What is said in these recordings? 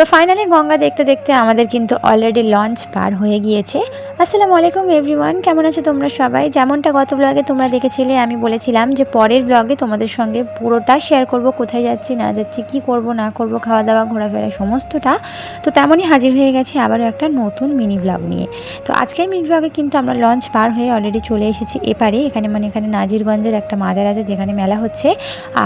তো ফাইনালি গঙ্গা দেখতে দেখতে আমাদের কিন্তু অলরেডি লঞ্চ পার হয়ে গিয়েছে। আসসালামু আলাইকুম এভরিওয়ান, কেমন আছো তোমরা সবাই? যেমনটা গত ব্লগে তোমরা দেখেছিলে, আমি বলেছিলাম যে পরের ব্লগে তোমাদের সঙ্গে পুরোটা শেয়ার করব, কোথায় যাচ্ছি না যাচ্ছি, কি করব না করব, খাওয়া দাওয়া ঘোরাফেরা সমস্তটা। তো তেমনই হাজির হয়ে গেছি আবারও একটা নতুন মিনি ব্লগ নিয়ে। তো আজকের মিনি ব্লগে কিন্তু আমরা লঞ্চ পার হয়ে অলরেডি চলে এসেছি এপারে। এখানে নাজিরগঞ্জের একটা মাজার আছে যেখানে মেলা হচ্ছে,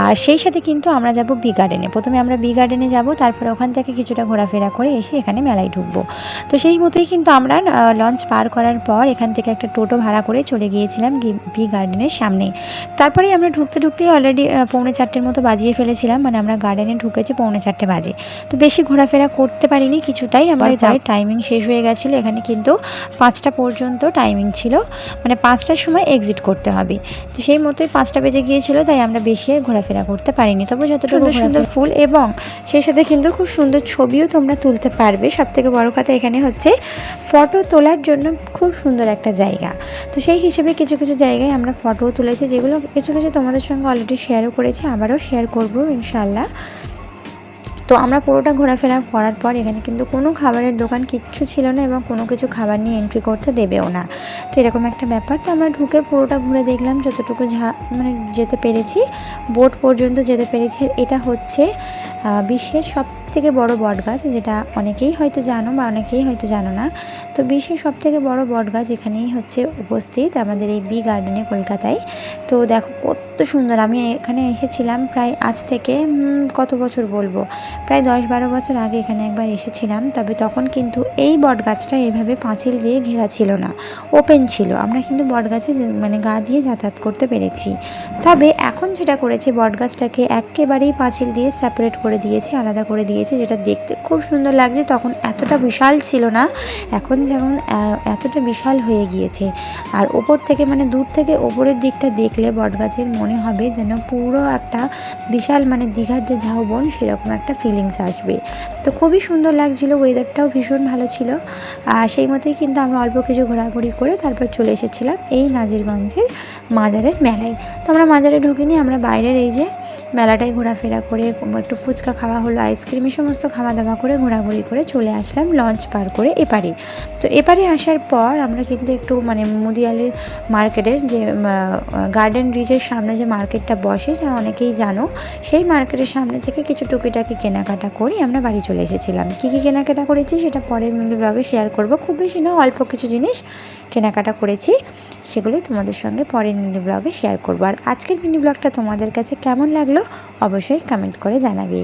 আর সেই সাথে কিন্তু আমরা যাব বি গার্ডেনে। প্রথমে আমরা বি গার্ডেনে যাব, তারপরে ওখান থেকে কিছুটা ঘোরাফেরা করে এসে এখানে মেলায় ঢুকবো। তো সেই মতোই কিন্তু আমরা লঞ্চ পার করার পর এখান থেকে একটা টোটো ভাড়া করে চলে গিয়েছিলাম বি গার্ডেনের সামনে। তারপরেই আমরা ঢুকতেই অলরেডি 3:45 মতো বাজিয়ে ফেলেছিলাম, মানে আমরা গার্ডেনে ঢুকেছি 3:45 বাজে। তো বেশি ঘোরাফেরা করতে পারিনি, কিছুটাই আমরা যাই, টাইমিং শেষ হয়ে গেছিলো। এখানে কিন্তু 5টা পর্যন্ত টাইমিং ছিল, মানে 5টার সময় এক্সিট করতে হবে। তো সেই মতোই 5টা বেজে গিয়েছিল, তাই আমরা বেশি আর ঘোরাফেরা করতে পারিনি। তবে যতটুকু সুন্দর ফুল এবং সেই সাথে কিন্তু খুব সুন্দর ছবিও তোমরা তুলতে পারবে। সবথেকে বড় কথা এখানে হচ্ছে ফটো তোলার জন্য খুব সুন্দর একটা জায়গা। তো সেই হিসেবে কিছু কিছু জায়গায় আমরা ফটোও তুলেছি, যেগুলো কিছু কিছু তোমাদের সঙ্গে অলরেডি শেয়ারও করেছি, আবারও শেয়ার করবো ইনশাল্লাহ। তো আমরা পুরোটা ঘোরাফেরা করার পর এখানে কিন্তু কোনো খাবারের দোকান কিচ্ছু ছিল না, এবং কোনো কিছু খাবার নিয়ে এন্ট্রি করতে দেবেও না। তো এরকম একটা ব্যাপার। তো আমরা ঢুকে পুরোটা ঘুরে দেখলাম যতটুকু মানে যেতে পেরেছি, বোট পর্যন্ত যেতে পেরেছি। এটা হচ্ছে বিশ্বের সবথেকে বড় বটগাছ, যেটা অনেকেই হয়তো জানো বা অনেকেই হয়তো জানো না। তো বিশ্বের সবথেকে বড় বটগাছ এখানেই হচ্ছে উপস্থিত আমাদের এই বি গার্ডেনে, কলকাতায়। তো দেখো কত সুন্দর। আমি এখানে এসেছিলাম প্রায় আজ থেকে কত বছর বলবো, প্রায় 10-12 বছর আগে এখানে একবার এসেছিলাম। তবে তখন কিন্তু এই বটগাছটা এইভাবে পাঁচিল দিয়ে ঘেরা ছিল না, ওপেন ছিল। আমরা কিন্তু বটগাছে মানে গা দিয়ে যাতায়াত করতে পেরেছি। তবে এখন যেটা করেছে, বটগাছটাকে একেবারেই পাঁচিল দিয়ে সেপারেট করে দিয়েছে, আলাদা করে দিয়েছে, যেটা দেখতে খুব সুন্দর লাগছে। তখন এতটা বিশাল ছিল না, এখন যেমন এতটা বিশাল হয়ে গিয়েছে। আর ওপর থেকে, মানে দূর থেকে ওপরের দিকটা দেখলে বটগাছের মনে হবে যেন পুরো একটা বিশাল, মানে দীঘার যে ঝাউবন সেরকম একটা ফিলিংস আসবে। তো খুবই সুন্দর লাগছিল, ওয়েদারটাও ভীষণ ভালো ছিল। আর সেই মতোই কিন্তু আমরা অল্প কিছু ঘোরাঘুরি করে তারপর চলে এসেছিলাম এই নাজিরগঞ্জের মাজারের মেলায়। তো আমরা মাজারে ঢুকিনি, আমরা বাইরের এই যে মেলাটাই ঘোরাফেরা করে, একটু ফুচকা খাওয়া হলো, আইসক্রিম, এই সমস্ত খাওয়া দাওয়া করে ঘোরাঘুরি করে চলে আসলাম লঞ্চ পার করে এপারে। তো এপারে আসার পর আমরা কিন্তু একটু মানে মুদিয়ালির মার্কেটের যে গার্ডেন রিচের সামনে যে মার্কেটটা বসে, যা অনেকেই জানো, সেই মার্কেটের সামনে থেকে কিছু টুকিটাকি কেনাকাটা করে আমরা বাড়ি চলে এসেছিলাম। কী কী কেনাকাটা করেছি সেটা পরের মিনি ব্লগে শেয়ার করব। খুব বেশি না, অল্প কিছু জিনিস কেনাকাটা করেছি, সেগুলোই তোমাদের সঙ্গে পরের মিনি ব্লগে শেয়ার করবো। আর আজকের মিনি ব্লগটা তোমাদের কাছে কেমন লাগলো অবশ্যই কমেন্ট করে জানাবে।